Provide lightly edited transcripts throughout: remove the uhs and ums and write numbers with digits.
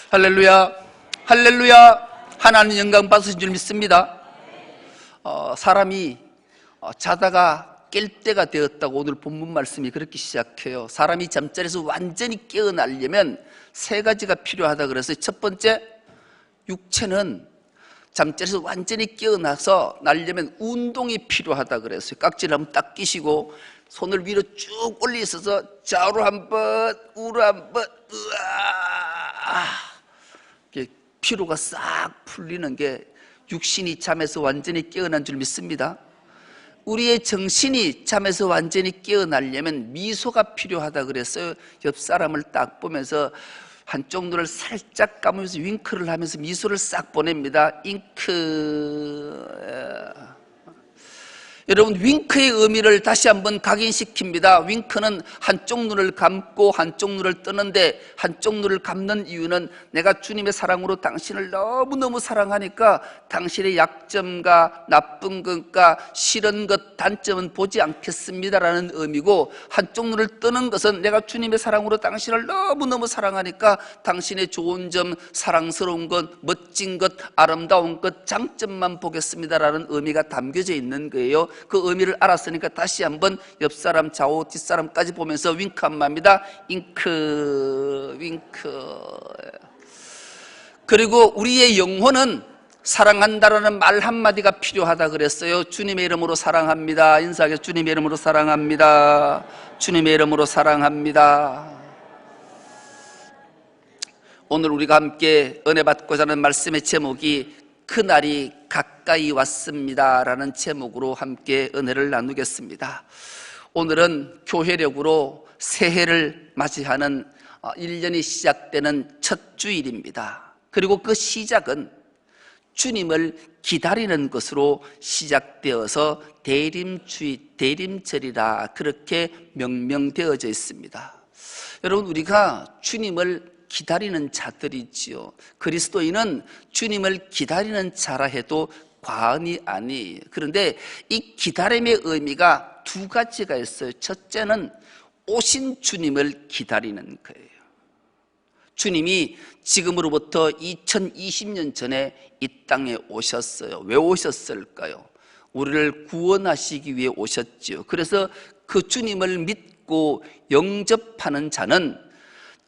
할렐루야, 할렐루야. 하나님 영광 받으신 줄 믿습니다. 사람이 자다가 깰 때가 되었다고 오늘 본문 말씀이 그렇게 시작해요. 사람이 잠자리에서 완전히 깨어나려면 세 가지가 필요하다 그랬어요. 첫 번째, 육체는 잠자리에서 완전히 깨어나서 날려면 운동이 필요하다 그랬어요. 깍지를 한번 딱 끼시고 손을 위로 쭉 올려 있어서 좌우로 한번, 우로 한번, 피로가 싹 풀리는 게 육신이 잠에서 완전히 깨어난 줄 믿습니다. 우리의 정신이 잠에서 완전히 깨어나려면 미소가 필요하다 그랬어요. 옆 사람을 딱 보면서 한쪽 눈을 살짝 감으면서 윙크를 하면서 미소를 싹 보냅니다. 잉크. 여러분, 윙크의 의미를 다시 한번 각인시킵니다. 윙크는 한쪽 눈을 감고 한쪽 눈을 뜨는데, 한쪽 눈을 감는 이유는 내가 주님의 사랑으로 당신을 너무너무 사랑하니까 당신의 약점과 나쁜 것과 싫은 것, 단점은 보지 않겠습니다라는 의미고, 한쪽 눈을 뜨는 것은 내가 주님의 사랑으로 당신을 너무너무 사랑하니까 당신의 좋은 점, 사랑스러운 것, 멋진 것, 아름다운 것, 장점만 보겠습니다라는 의미가 담겨져 있는 거예요. 그 의미를 알았으니까 다시 한번 옆사람, 좌우, 뒷사람까지 보면서 윙크 한마입니다. 잉크, 윙크. 그리고 우리의 영혼은 사랑한다라는 말 한마디가 필요하다 그랬어요. 주님의 이름으로 사랑합니다. 인사하게. 주님의 이름으로 사랑합니다. 주님의 이름으로 사랑합니다. 오늘 우리가 함께 은혜 받고자 하는 말씀의 제목이 그날이 가까이 왔습니다 라는 제목으로 함께 은혜를 나누겠습니다. 오늘은 교회력으로 새해를 맞이하는 1년이 시작되는 첫 주일입니다. 그리고 그 시작은 주님을 기다리는 것으로 시작되어서 대림절이라 그렇게 명명되어져 있습니다. 여러분, 우리가 주님을 기다리는 자들이지요. 그리스도인은 주님을 기다리는 자라 해도 과언이 아니에요. 그런데 이 기다림의 의미가 두 가지가 있어요. 첫째는 오신 주님을 기다리는 거예요. 주님이 지금으로부터 2020년 전에 이 땅에 오셨어요. 왜 오셨을까요? 우리를 구원하시기 위해 오셨지요. 그래서 그 주님을 믿고 영접하는 자는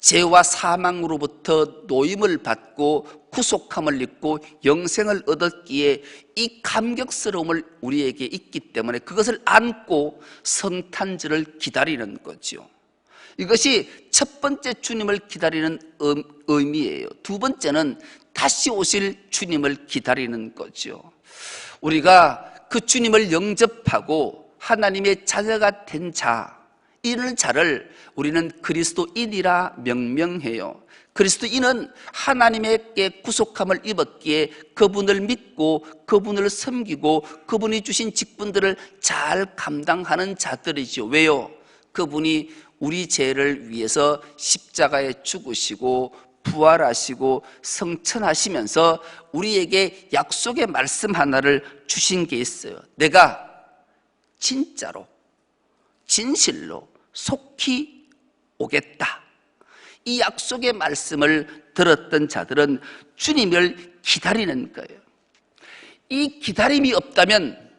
죄와 사망으로부터 노임을 받고 구속함을 입고 영생을 얻었기에 이 감격스러움을 우리에게 있기 때문에 그것을 안고 성탄절을 기다리는 거죠. 이것이 첫 번째 주님을 기다리는 의미예요. 두 번째는 다시 오실 주님을 기다리는 거죠. 우리가 그 주님을 영접하고 하나님의 자녀가 된 자, 이런 자를 우리는 그리스도인이라 명명해요. 그리스도인은 하나님에게 구속함을 입었기에 그분을 믿고 그분을 섬기고 그분이 주신 직분들을 잘 감당하는 자들이죠. 왜요? 그분이 우리 죄를 위해서 십자가에 죽으시고 부활하시고 성천하시면서 우리에게 약속의 말씀 하나를 주신 게 있어요. 내가 진짜로 진실로 속히 오겠다. 이 약속의 말씀을 들었던 자들은 주님을 기다리는 거예요. 이 기다림이 없다면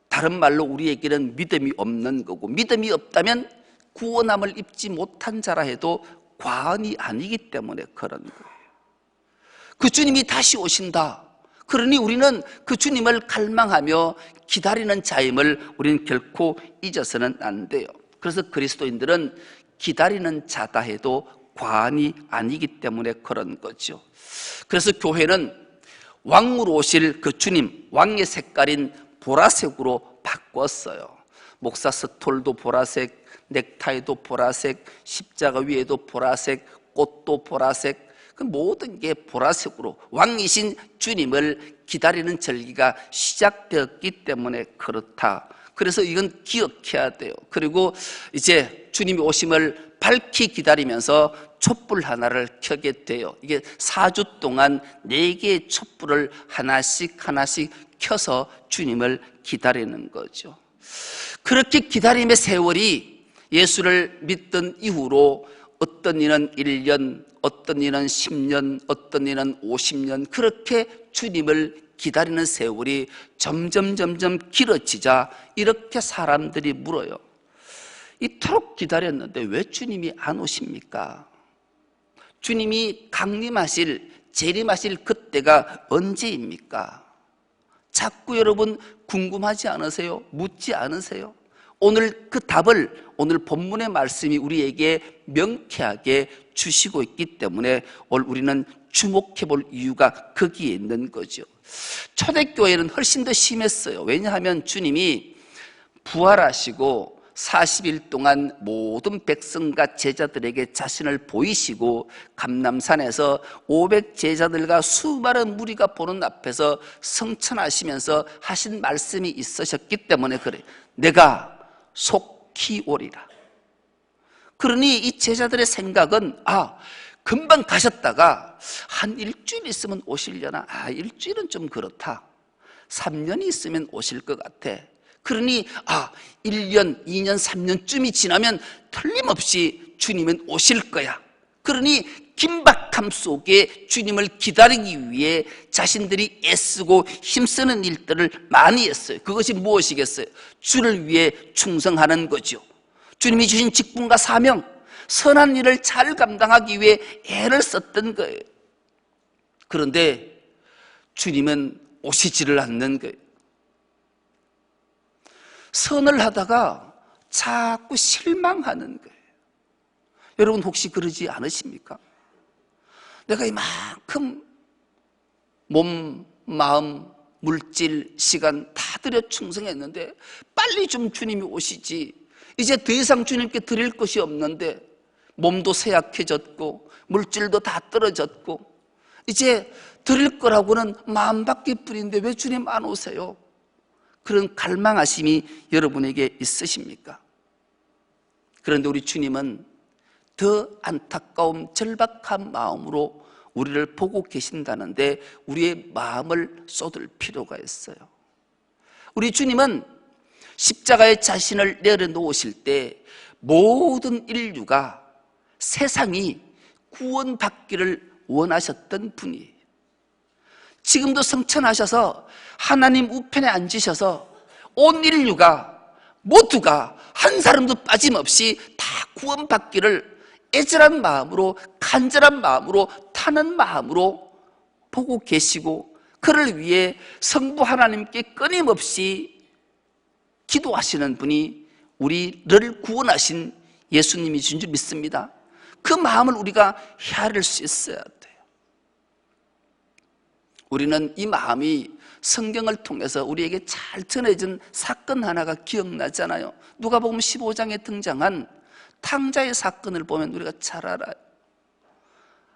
다른 말로 우리에게는 믿음이 없는 거고, 믿음이 없다면 구원함을 입지 못한 자라 해도 과언이 아니기 때문에 그런 거예요. 그 주님이 다시 오신다. 그러니 우리는 그 주님을 갈망하며 기다리는 자임을 우리는 결코 잊어서는 안 돼요. 그래서 그리스도인들은 기다리는 자다 해도 과언이 아니기 때문에 그런 거죠. 그래서 교회는 왕으로 오실 그 주님, 왕의 색깔인 보라색으로 바꿨어요. 목사 스톨도 보라색, 넥타이도 보라색, 십자가 위에도 보라색, 꽃도 보라색, 그 모든 게 보라색으로 왕이신 주님을 기다리는 절기가 시작되었기 때문에 그렇다. 그래서 이건 기억해야 돼요. 그리고 이제 주님이 오심을 밝히 기다리면서 촛불 하나를 켜게 돼요. 이게 4주 동안 4개의 촛불을 하나씩 켜서 주님을 기다리는 거죠. 그렇게 기다림의 세월이 예수를 믿던 이후로 어떤 이는 1년, 어떤 이는 10년, 어떤 이는 50년, 그렇게 주님을 기다리는 세월이 점점 길어지자 이렇게 사람들이 물어요. 이토록 기다렸는데 왜 주님이 안 오십니까? 주님이 강림하실, 재림하실 그때가 언제입니까? 자꾸 여러분 궁금하지 않으세요? 묻지 않으세요? 오늘 그 답을 오늘 본문의 말씀이 우리에게 명쾌하게 주시고 있기 때문에 오늘 우리는 주목해 볼 이유가 거기에 있는 거죠. 초대교회는 훨씬 더 심했어요. 왜냐하면 주님이 부활하시고 40일 동안 모든 백성과 제자들에게 자신을 보이시고 감람산에서 500 제자들과 수많은 무리가 보는 앞에서 성천하시면서 하신 말씀이 있으셨기 때문에 그래. 내가 속히 오리라. 그러니 이 제자들의 생각은 금방 가셨다가 한 일주일 있으면 오시려나? 일주일은 좀 그렇다. 3년이 있으면 오실 것 같아. 그러니 1년, 2년, 3년쯤이 지나면 틀림없이 주님은 오실 거야. 그러니 긴박함 속에 주님을 기다리기 위해 자신들이 애쓰고 힘쓰는 일들을 많이 했어요. 그것이 무엇이겠어요? 주를 위해 충성하는 거죠. 주님이 주신 직분과 사명, 선한 일을 잘 감당하기 위해 애를 썼던 거예요. 그런데 주님은 오시지를 않는 거예요. 선을 하다가 자꾸 실망하는 거예요. 여러분 혹시 그러지 않으십니까? 내가 이만큼 몸, 마음, 물질, 시간 다 들여 충성했는데 빨리 좀 주님이 오시지. 이제 더 이상 주님께 드릴 것이 없는데 몸도 쇠약해졌고 물질도 다 떨어졌고 이제 드릴 거라고는 마음밖에 뿐인데 왜 주님 안 오세요? 그런 갈망하심이 여러분에게 있으십니까? 그런데 우리 주님은 더 안타까움, 절박한 마음으로 우리를 보고 계신다는데 우리의 마음을 쏟을 필요가 있어요. 우리 주님은 십자가에 자신을 내려놓으실 때 모든 인류가, 세상이 구원받기를 원하셨던 분이에요. 지금도 성천하셔서 하나님 우편에 앉으셔서 온 인류가 모두가 한 사람도 빠짐없이 다 구원받기를 애절한 마음으로, 간절한 마음으로, 타는 마음으로 보고 계시고 그를 위해 성부 하나님께 끊임없이 기도하시는 분이 우리를 구원하신 예수님이신 줄 믿습니다. 그 마음을 우리가 헤아릴 수 있어야 돼요. 우리는 이 마음이 성경을 통해서 우리에게 잘 전해진 사건 하나가 기억나잖아요. 누가복음 15장에 등장한 탕자의 사건을 보면 우리가 잘 알아요.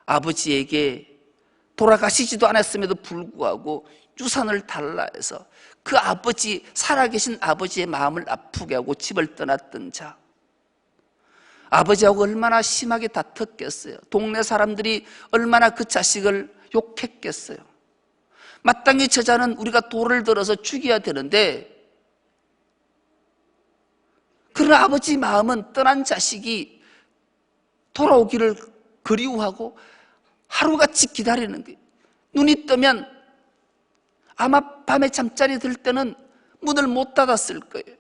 아버지에게 돌아가시지도 않았음에도 불구하고 유산을 달라 해서 그 아버지, 살아계신 아버지의 마음을 아프게 하고 집을 떠났던 자. 아버지하고 얼마나 심하게 다퉜겠어요. 동네 사람들이 얼마나 그 자식을 욕했겠어요. 마땅히 저자는 우리가 돌을 들어서 죽여야 되는데 그러나 아버지 마음은 떠난 자식이 돌아오기를 그리워하고 하루같이 기다리는 거예요. 눈이 뜨면 아마 밤에 잠자리 들 때는 문을 못 닫았을 거예요.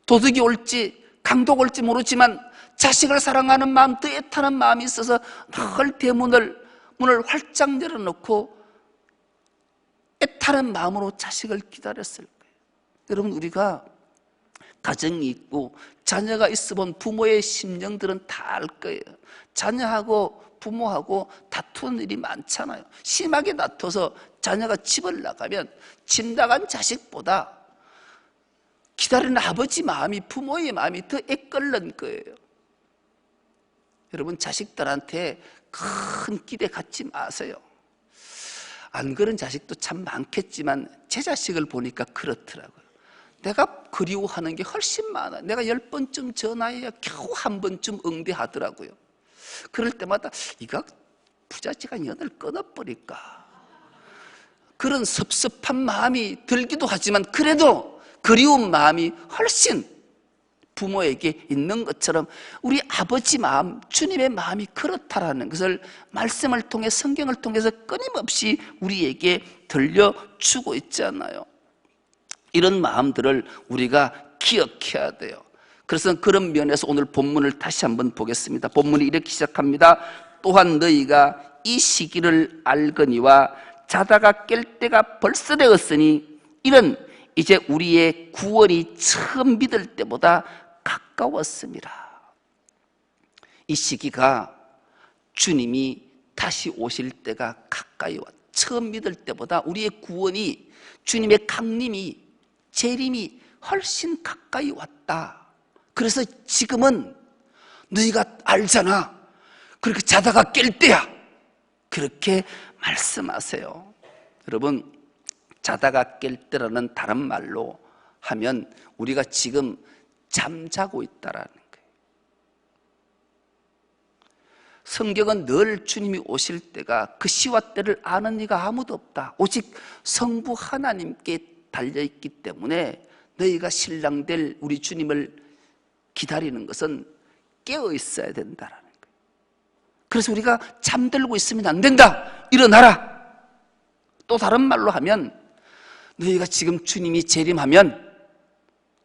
도둑이 올지 강도가 올지 모르지만 자식을 사랑하는 마음, 더 애타는 마음이 있어서 늘 문을 활짝 열어놓고 애타는 마음으로 자식을 기다렸을 거예요. 여러분 우리가 가정이 있고 자녀가 있어본 부모의 심령들은 다 알 거예요. 자녀하고 부모하고 다투는 일이 많잖아요. 심하게 다퉈서 자녀가 집을 나가면 집 나간 자식보다 기다리는 아버지 마음이, 부모의 마음이 더 애끓는 거예요. 여러분 자식들한테 큰 기대 갖지 마세요. 안 그런 자식도 참 많겠지만 제 자식을 보니까 그렇더라고요. 내가 그리워하는 게 훨씬 많아. 내가 10번쯤 전화해야 겨우 한 번쯤 응대하더라고요. 그럴 때마다 이거 부잣지가 연을 끊어버릴까, 그런 섭섭한 마음이 들기도 하지만 그래도 그리운 마음이 훨씬 부모에게 있는 것처럼 우리 아버지 마음, 주님의 마음이 그렇다라는 것을 말씀을 통해, 성경을 통해서 끊임없이 우리에게 들려주고 있잖아요. 이런 마음들을 우리가 기억해야 돼요. 그래서 그런 면에서 오늘 본문을 다시 한번 보겠습니다. 본문이 이렇게 시작합니다. 또한 너희가 이 시기를 알거니와 자다가 깰 때가 벌써 되었으니 이는 이제 우리의 구원이 처음 믿을 때보다 가까웠습니다. 이 시기가 주님이 다시 오실 때가 가까이 왔다. 처음 믿을 때보다 우리의 구원이, 주님의 강림이, 재림이 훨씬 가까이 왔다. 그래서 지금은 너희가 알잖아. 그렇게 자다가 깰 때야. 그렇게 말씀하세요. 여러분, 자다가 깰 때라는 다른 말로 하면 우리가 지금 잠자고 있다라는 거예요. 성경은 늘 주님이 오실 때가, 그 시와 때를 아는 이가 아무도 없다. 오직 성부 하나님께 달려있기 때문에 너희가 신랑 될 우리 주님을 기다리는 것은 깨어 있어야 된다라는 거예요. 그래서 우리가 잠들고 있으면 안 된다. 일어나라. 또 다른 말로 하면 너희가 지금 주님이 재림하면,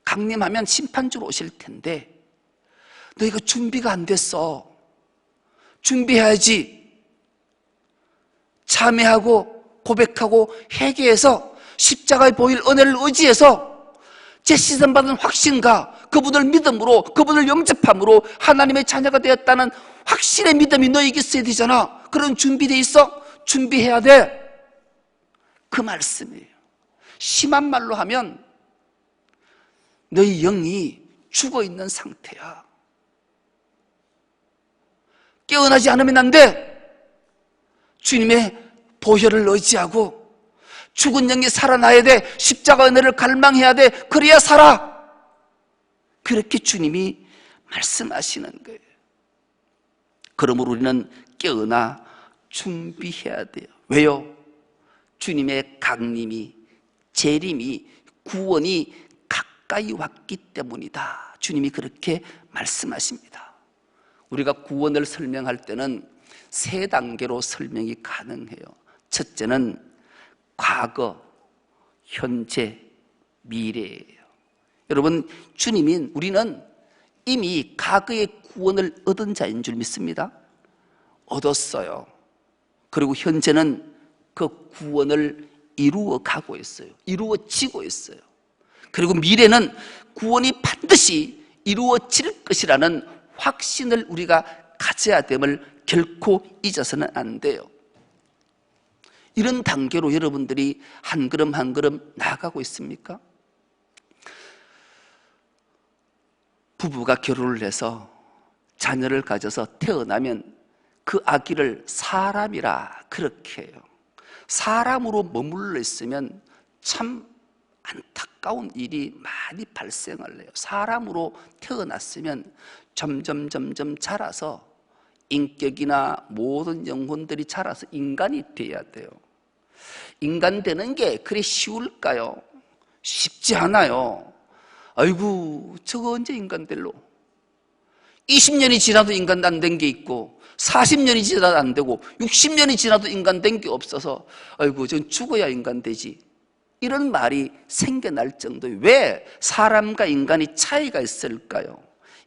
강림하면 심판주로 오실 텐데 너희가 준비가 안 됐어. 준비해야지. 참회하고 고백하고 회개해서 십자가에 보일 은혜를 의지해서 제시선 받은 확신과 그분을 믿음으로, 그분을 영접함으로 하나님의 자녀가 되었다는 확신의 믿음이 너에게 있어야 되잖아. 그런 준비돼 있어? 준비해야 돼. 그 말씀이에요. 심한 말로 하면 너희 영이 죽어있는 상태야. 깨어나지 않으면 안 돼. 주님의 보혈을 의지하고 죽은 영이 살아나야 돼. 십자가 은혜를 갈망해야 돼. 그래야 살아. 그렇게 주님이 말씀하시는 거예요. 그러므로 우리는 깨어나 준비해야 돼요. 왜요? 주님의 강림이, 재림이, 구원이 가까이 왔기 때문이다. 주님이 그렇게 말씀하십니다. 우리가 구원을 설명할 때는 세 단계로 설명이 가능해요. 첫째는 과거, 현재, 미래예요. 여러분, 주님인 우리는 이미 과거의 구원을 얻은 자인 줄 믿습니다. 얻었어요. 그리고 현재는 그 구원을 이루어 가고 있어요. 이루어지고 있어요. 그리고 미래는 구원이 반드시 이루어질 것이라는 확신을 우리가 가져야 됨을 결코 잊어서는 안 돼요. 이런 단계로 여러분들이 한 걸음 한 걸음 나아가고 있습니까? 부부가 결혼을 해서 자녀를 가져서 태어나면 그 아기를 사람이라 그렇게 해요. 사람으로 머물러 있으면 참 안타까운 일이 많이 발생을 해요. 사람으로 태어났으면 점점 자라서 인격이나 모든 영혼들이 자라서 인간이 돼야 돼요. 인간 되는 게 그리 쉬울까요? 쉽지 않아요. 아이고, 저거 언제 인간 될로? 20년이 지나도 인간 안 된 게 있고 40년이 지나도 안 되고 60년이 지나도 인간 된 게 없어서 아이고, 전 죽어야 인간 되지. 이런 말이 생겨날 정도에 왜 사람과 인간이 차이가 있을까요?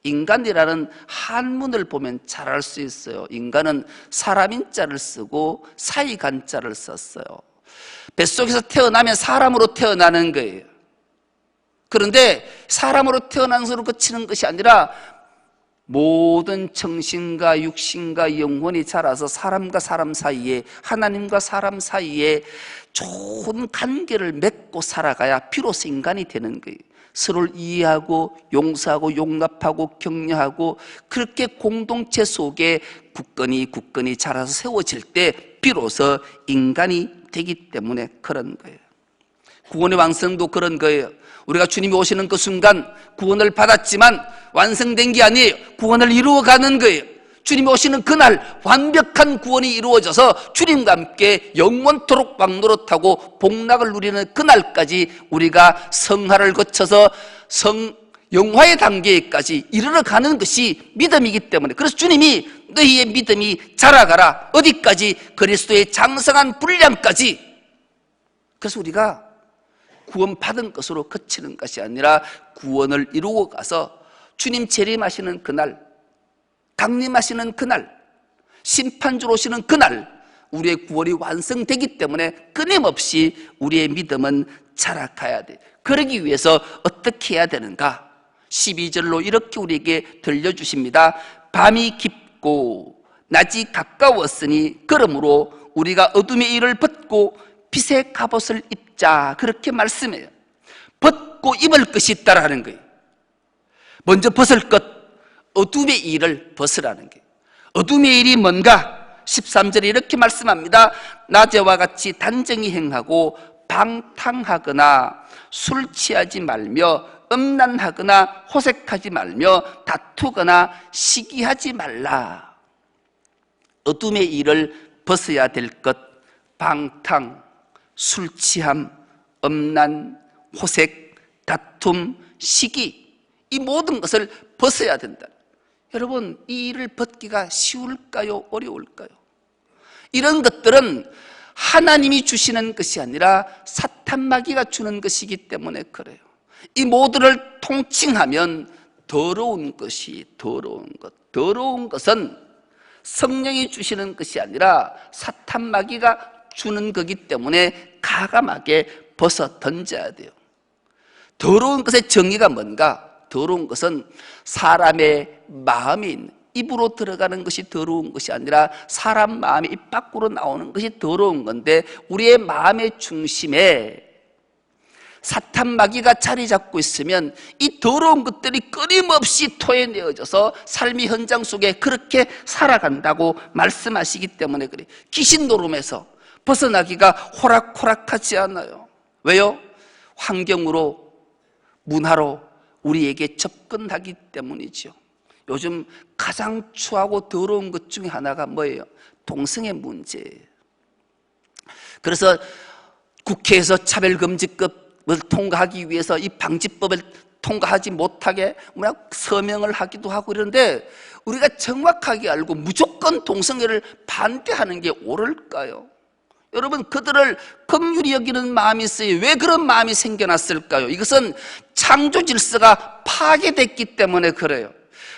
인간이라는 한문을 보면 잘 알 수 있어요. 인간은 사람인 자를 쓰고 사이간 자를 썼어요. 뱃속에서 태어나면 사람으로 태어나는 거예요. 그런데 사람으로 태어난 것으로 그치는 것이 아니라 모든 정신과 육신과 영혼이 자라서 사람과 사람 사이에, 하나님과 사람 사이에 좋은 관계를 맺고 살아가야 비로소 인간이 되는 거예요. 서로를 이해하고 용서하고 용납하고 격려하고 그렇게 공동체 속에 굳건히 자라서 세워질 때 비로소 인간이 되기 때문에 그런 거예요. 구원의 완성도 그런 거예요. 우리가 주님이 오시는 그 순간 구원을 받았지만 완성된 게 아니에요. 구원을 이루어가는 거예요. 주님이 오시는 그날 완벽한 구원이 이루어져서 주님과 함께 영원토록 왕노릇하고 복락을 누리는 그날까지 우리가 성화를 거쳐서 영화의 단계까지 이르러가는 것이 믿음이기 때문에, 그래서 주님이 너희의 믿음이 자라가라, 어디까지? 그리스도의 장성한 분량까지. 그래서 우리가 구원받은 것으로 그치는 것이 아니라 구원을 이루고 가서 주님 재림하시는 그날, 강림하시는 그날, 심판주로 오시는 그날 우리의 구원이 완성되기 때문에 끊임없이 우리의 믿음은 자라가야 돼. 그러기 위해서 어떻게 해야 되는가? 12절로 이렇게 우리에게 들려주십니다. 밤이 깊고 낮이 가까웠으니 그러므로 우리가 어둠의 일을 벗고 빛의 갑옷을 입자, 그렇게 말씀해요. 벗고 입을 것이 있다라는 거예요. 먼저 벗을 것, 어둠의 일을 벗으라는 거예요. 어둠의 일이 뭔가? 13절에 이렇게 말씀합니다. 낮에와 같이 단정히 행하고 방탕하거나 술 취하지 말며 음란하거나 호색하지 말며 다투거나 시기하지 말라. 어둠의 일을 벗어야 될 것, 방탕, 술 취함, 음란, 호색, 다툼, 시기, 이 모든 것을 벗어야 된다. 여러분, 이 일을 벗기가 쉬울까요? 어려울까요? 이런 것들은 하나님이 주시는 것이 아니라 사탄 마귀가 주는 것이기 때문에 그래요. 이 모두를 통칭하면 더러운 것이 더러운 것, 더러운 것은 성령이 주시는 것이 아니라 사탄 마귀가 주는 거기 때문에 가감하게 벗어 던져야 돼요. 더러운 것의 정의가 뭔가? 더러운 것은 사람의 마음이 있는, 입으로 들어가는 것이 더러운 것이 아니라 사람 마음이 입 밖으로 나오는 것이 더러운 건데, 우리의 마음의 중심에 사탄 마귀가 자리 잡고 있으면 이 더러운 것들이 끊임없이 토해내어져서 삶의 현장 속에 그렇게 살아간다고 말씀하시기 때문에 그래요. 귀신 노름에서 벗어나기가 호락호락하지 않아요. 왜요? 환경으로, 문화로 우리에게 접근하기 때문이죠. 요즘 가장 추하고 더러운 것 중에 하나가 뭐예요? 동성애 문제예요. 그래서 국회에서 차별금지법을 통과하기 위해서 이 방지법을 통과하지 못하게 서명을 하기도 하고 이런데, 우리가 정확하게 알고 무조건 동성애를 반대하는 게 옳을까요? 여러분, 그들을 긍휼히 여기는 마음이 있어요. 왜 그런 마음이 생겨났을까요? 이것은 창조 질서가 파괴됐기 때문에 그래요.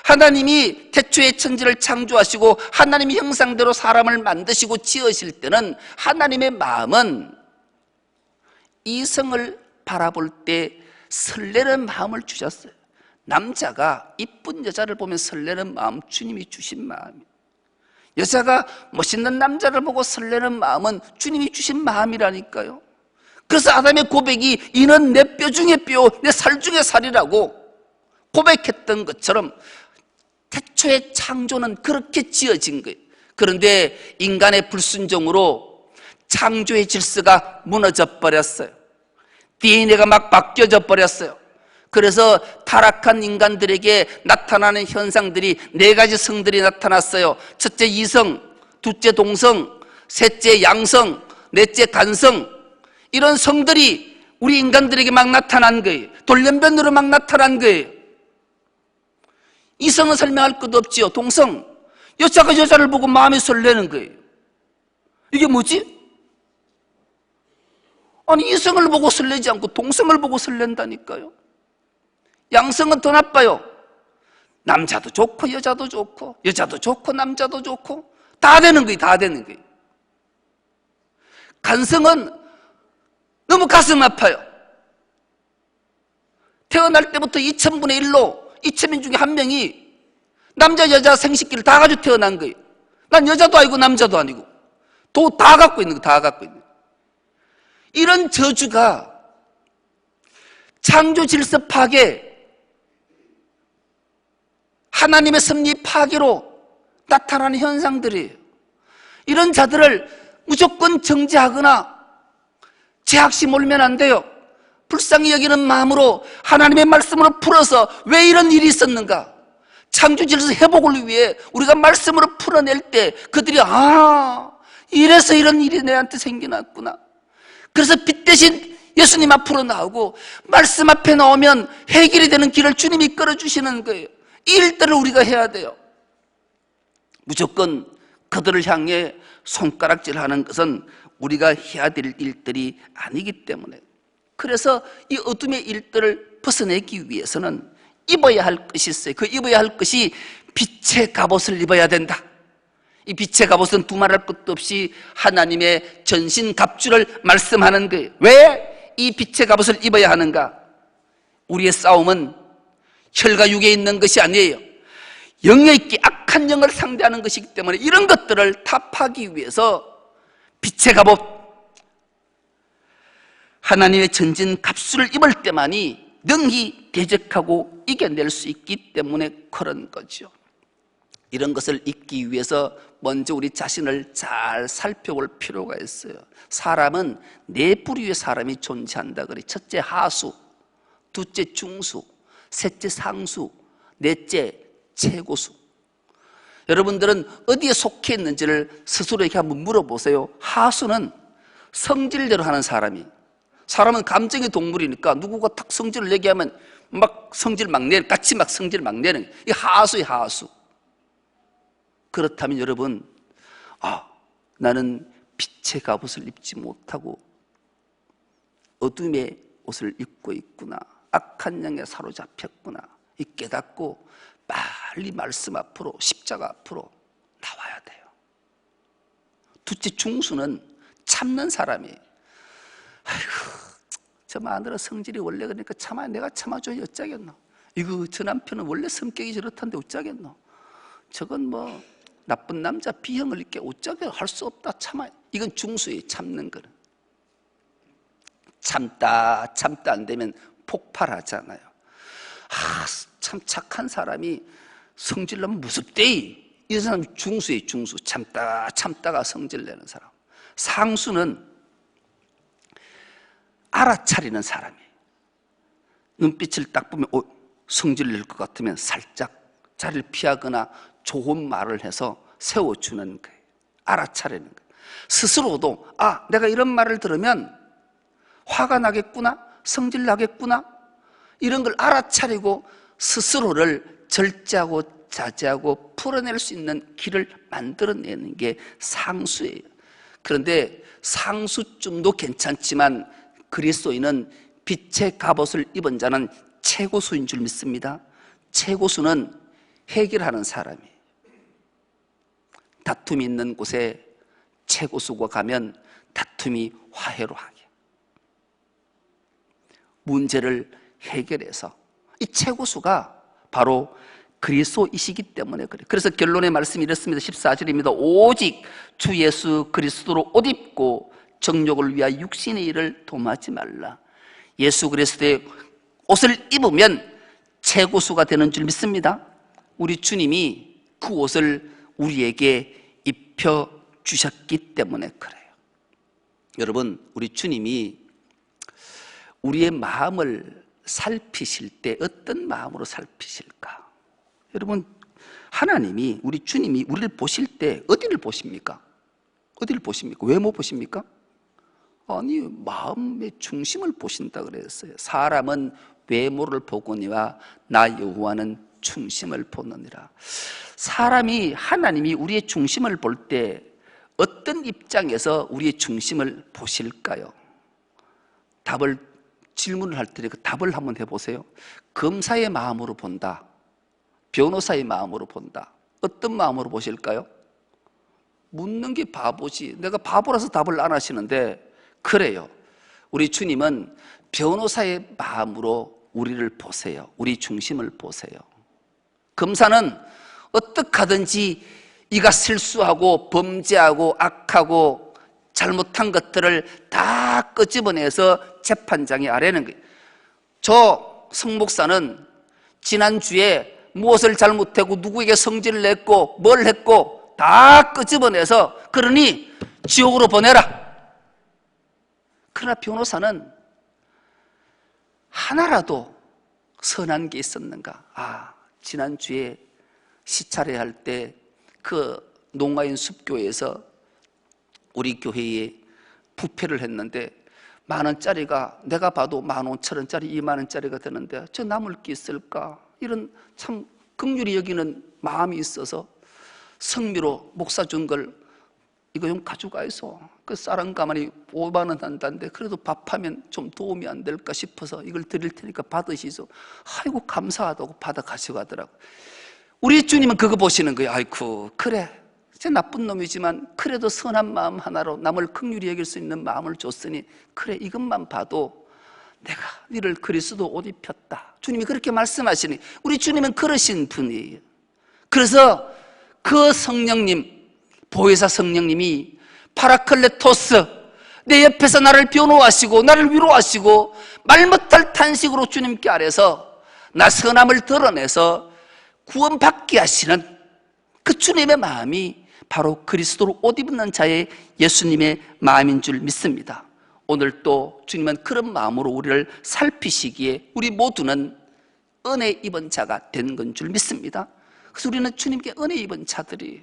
하나님이 태초에 천지를 창조하시고 하나님의 형상대로 사람을 만드시고 지으실 때는 하나님의 마음은 이성을 바라볼 때 설레는 마음을 주셨어요. 남자가 이쁜 여자를 보면 설레는 마음, 주님이 주신 마음이에요. 여자가 멋있는 남자를 보고 설레는 마음은 주님이 주신 마음이라니까요. 그래서 아담의 고백이 이는 내 뼈 중에 뼈, 내 살 중에 살이라고 고백했던 것처럼 태초의 창조는 그렇게 지어진 거예요. 그런데 인간의 불순종으로 창조의 질서가 무너져 버렸어요. DNA가 막 바뀌어져 버렸어요. 그래서 타락한 인간들에게 나타나는 현상들이 4가지 성들이 나타났어요. 첫째 이성, 둘째 동성, 셋째 양성, 넷째 간성. 이런 성들이 우리 인간들에게 막 나타난 거예요. 돌연변으로 막 나타난 거예요. 이성은 설명할 것도 없지요. 동성, 여자가 여자를 보고 마음이 설레는 거예요. 이게 뭐지? 아니, 이성을 보고 설레지 않고 동성을 보고 설렌다니까요. 양성은 더 나빠요. 남자도 좋고 여자도 좋고, 여자도 좋고 남자도 좋고, 다 되는 거예요. 다 되는 거예요. 간성은 너무 가슴 아파요. 태어날 때부터 2000분의 1로 2000명 중에 1명이 남자 여자 생식기를 다 가지고 태어난 거예요. 난 여자도 아니고 남자도 아니고 다 갖고 있는 거, 다 갖고 있는 거. 이런 저주가 창조 질서 파괴, 하나님의 섭리 파괴로 나타나는 현상들이에요. 이런 자들을 무조건 정죄하거나 제학시 몰면 안 돼요. 불쌍히 여기는 마음으로 하나님의 말씀으로 풀어서 왜 이런 일이 있었는가, 창조 질서 회복을 위해 우리가 말씀으로 풀어낼 때 그들이 이래서 이런 일이 내한테 생겨났구나. 그래서 빛 대신 예수님 앞으로 나오고 말씀 앞에 나오면 해결이 되는 길을 주님이 끌어주시는 거예요. 이 일들을 우리가 해야 돼요. 무조건 그들을 향해 손가락질하는 것은 우리가 해야 될 일들이 아니기 때문에, 그래서 이 어둠의 일들을 벗어내기 위해서는 입어야 할 것이 있어요. 그 입어야 할 것이 빛의 갑옷을 입어야 된다. 이 빛의 갑옷은 두말할 것도 없이 하나님의 전신 갑주를 말씀하는 거예요. 왜 이 빛의 갑옷을 입어야 하는가? 우리의 싸움은 혈과 육에 있는 것이 아니에요. 영에 있기 악한 영을 상대하는 것이기 때문에 이런 것들을 타파하기 위해서 빛의 갑옷, 하나님의 전진 갑수를 입을 때만이 능히 대적하고 이겨낼 수 있기 때문에 그런 거죠. 이런 것을 입기 위해서 먼저 우리 자신을 잘 살펴볼 필요가 있어요. 사람은 네 부류의 사람이 존재한다 그래. 첫째 하수, 둘째 중수, 셋째 상수, 넷째 최고수. 여러분들은 어디에 속해 있는지를 스스로에게 한번 물어보세요. 하수는 성질대로 하는 사람은 감정의 동물이니까 누구가 탁 성질을 얘기하면 막 성질 막 내는, 같이 막 성질 막 내는, 이 하수의 하수. 그렇다면 여러분, 나는 빛의 갑옷을 입지 못하고 어둠의 옷을 입고 있구나, 악한 영에 사로잡혔구나, 이 깨닫고 빨리 말씀 앞으로, 십자가 앞으로 나와야 돼요. 둘째 중수는 참는 사람이에요. 아이고, 저 마누라 성질이 원래 그러니까 내가 참아줘야 어쩌겠노. 이거 저 남편은 원래 성격이 저렇단데 어쩌겠노. 저건 뭐 나쁜 남자 비형을 입게 어쩌게 할 수 없다, 참아. 이건 중수예요. 참는 거는. 참다 안 되면 폭발하잖아요. 참 착한 사람이 성질내면 무섭대. 이 사람이 중수예요. 중수. 참다가 성질내는 사람. 상수는 알아차리는 사람이에요. 눈빛을 딱 보면 성질낼 것 같으면 살짝 자리를 피하거나 좋은 말을 해서 세워주는 거예요. 알아차리는 거예요. 스스로도 내가 이런 말을 들으면 화가 나겠구나, 성질 나겠구나, 이런 걸 알아차리고 스스로를 절제하고 자제하고 풀어낼 수 있는 길을 만들어내는 게 상수예요. 그런데 상수쯤도 괜찮지만 그리스도인은 빛의 갑옷을 입은 자는 최고수인 줄 믿습니다. 최고수는 해결하는 사람이에요. 다툼이 있는 곳에 최고수가 가면 다툼이 화해로 하게, 문제를 해결해서, 이 최고수가 바로 그리스도이시기 때문에 그래요. 그래서 결론의 말씀이 이렇습니다. 14절입니다. 오직 주 예수 그리스도로 옷 입고 정욕을 위하여 육신의 일을 도모하지 말라. 예수 그리스도의 옷을 입으면 최고수가 되는 줄 믿습니다. 우리 주님이 그 옷을 우리에게 입혀주셨기 때문에 그래요. 여러분, 우리 주님이 우리의 마음을 살피실 때 어떤 마음으로 살피실까? 여러분, 하나님이, 우리 주님이 우리를 보실 때 어디를 보십니까? 어디를 보십니까? 외모 보십니까? 아니, 마음의 중심을 보신다 그랬어요. 사람은 외모를 보거니와 나 여호와는 중심을 보느니라. 사람이, 하나님이 우리의 중심을 볼 때 어떤 입장에서 우리의 중심을 보실까요? 질문을 할 때 그 답을 한번 해보세요. 검사의 마음으로 본다, 변호사의 마음으로 본다, 어떤 마음으로 보실까요? 묻는 게 바보지. 내가 바보라서 답을 안 하시는데, 그래요. 우리 주님은 변호사의 마음으로 우리를 보세요. 우리 중심을 보세요. 검사는 어떻게 하든지 이가 실수하고 범죄하고 악하고 잘못한 것들을 다 끄집어내서 재판장에 아뢰는 거예요. 저 성목사는 지난주에 무엇을 잘못하고 누구에게 성질을 냈고 뭘 했고 다 끄집어내서 그러니 지옥으로 보내라. 그러나 변호사는 하나라도 선한 게 있었는가? 지난주에 시찰회 할 때 그 농가인 숲교회에서 우리 교회에 부패를 했는데 10,000원짜리가 내가 봐도 15,000원짜리, 20,000원짜리가 되는데 저 남을 게 있을까? 이런 참 긍휼히 여기는 마음이 있어서 성미로 목사 준 걸 이거 좀 가져가이소. 그 쌀 가마니 5만 원 한다는데 그래도 밥하면 좀 도움이 안 될까 싶어서 이걸 드릴 테니까 받으시소. 아이고 감사하다고 받아 가져가더라고. 우리 주님은 그거 보시는 거예요. 아이쿠 그래 진짜 나쁜 놈이지만 그래도 선한 마음 하나로 남을 긍휼히 여길 수 있는 마음을 줬으니 그래 이것만 봐도 내가 너를 그리스도 옷 입혔다. 주님이 그렇게 말씀하시니 우리 주님은 그러신 분이에요. 그래서 그 성령님, 보혜사 성령님이 파라클레토스, 내 옆에서 나를 변호하시고 나를 위로하시고 말 못할 탄식으로 주님께 아래서 나 선함을 드러내서 구원받게 하시는 그 주님의 마음이 바로 그리스도로 옷 입는 자의 예수님의 마음인 줄 믿습니다. 오늘 또 주님은 그런 마음으로 우리를 살피시기에 우리 모두는 은혜 입은 자가 된 건 줄 믿습니다. 그래서 우리는 주님께 은혜 입은 자들이에요.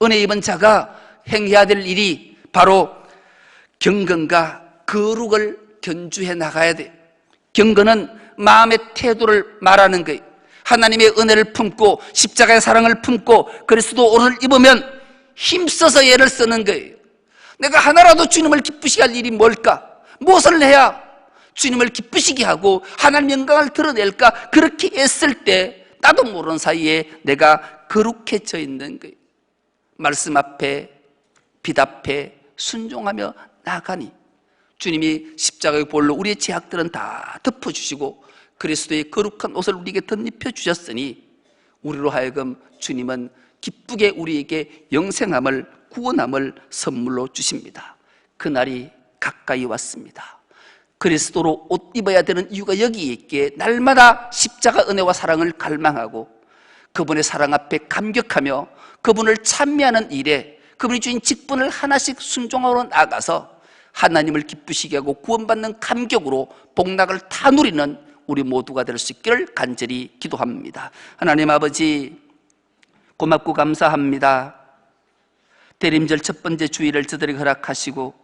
은혜 입은 자가 행해야 될 일이 바로 경건과 거룩을 견주해 나가야 돼요. 경건은 마음의 태도를 말하는 거예요. 하나님의 은혜를 품고 십자가의 사랑을 품고 그리스도 옷을 입으면 힘써서 애를 쓰는 거예요. 내가 하나라도 주님을 기쁘시게 할 일이 뭘까? 무엇을 해야 주님을 기쁘시게 하고 하나님 영광을 드러낼까? 그렇게 애쓸 때 나도 모르는 사이에 내가 거룩해져 있는 거예요. 말씀 앞에 빛 앞에 순종하며 나아가니 주님이 십자가의 볼로 우리의 죄악들은 다 덮어주시고 그리스도의 거룩한 옷을 우리에게 덧입혀 주셨으니 우리로 하여금 주님은 기쁘게 우리에게 영생함을 구원함을 선물로 주십니다. 그날이 가까이 왔습니다. 그리스도로 옷 입어야 되는 이유가 여기에 있기에 날마다 십자가 은혜와 사랑을 갈망하고 그분의 사랑 앞에 감격하며 그분을 찬미하는 일에 그분이 주신 직분을 하나씩 순종하러 나가서 하나님을 기쁘시게 하고 구원받는 감격으로 복락을 다 누리는 우리 모두가 될 수 있기를 간절히 기도합니다. 하나님 아버지 고맙고 감사합니다. 대림절 첫 번째 주일을 저들에게 허락하시고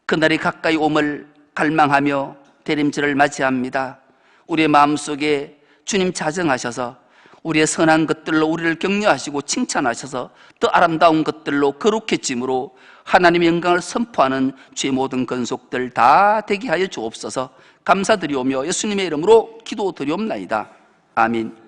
그날이 가까이 옴을 갈망하며 대림절을 맞이합니다. 우리의 마음속에 주님 자정하셔서 우리의 선한 것들로 우리를 격려하시고 칭찬하셔서 더 아름다운 것들로 거룩해짐으로 하나님의 영광을 선포하는 주의 모든 건속들 다 되게 하여 주옵소서. 감사드리오며 예수님의 이름으로 기도드리옵나이다. 아멘.